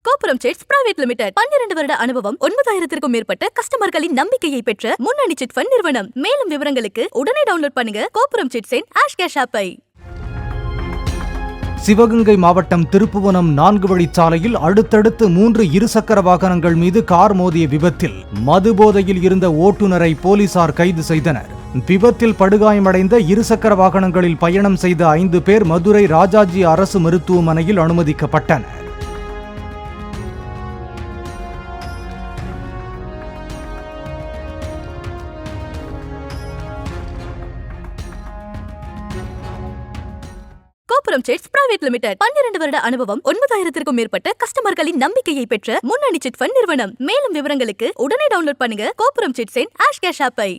கோபுரம் chits private limited 12 வருட அனுபவம் 9000க்கும் மேற்பட்ட கஸ்டமர்களின் நம்பிக்கையை பெற்ற முன்னணி சிட் ஃபண்ட் நிறுவனம். மேலும் விவரங்களுக்கு உடனே டவுன்லோட் பண்ணுங்க கோபுரம் சிட்ஸின் ஆஷ்கேஷ் ஆப்பை. சிவகங்கை மாவட்டம் திருப்புவனம் 4 வழிச்சாலையில் அடுத்தடுத்து 3 இருசக்கர வாகனங்கள் மீது கார் மோதிய விபத்தில் மதுபோதையில் இருந்த ஓட்டுநரை போலீசார் கைது செய்தனர். விபத்தில் படுகாயமடைந்த இருசக்கர வாகனங்களில் பயணம் செய்த 5 பேர் மதுரை ராஜாஜி அரசு மருத்துவமனையில் அனுமதிக்கப்பட்டனர். கோபுரம் சிட்ஸ் பிரைவேட் லிமிடெட் 12 வருட அனுபவம் 9000க்கும் மேற்பட்ட கஸ்டமர்களின் நம்பிக்கையை பெற்ற முன்னணி சிட் ஃபண்ட் நிறுவனம். மேலும் விவரங்களுக்கு உடனே டவுன்லோட் பண்ணுங்க கோபுரம் சிட்ஸின் ஆஷ்கேஷ் ஆப்பை.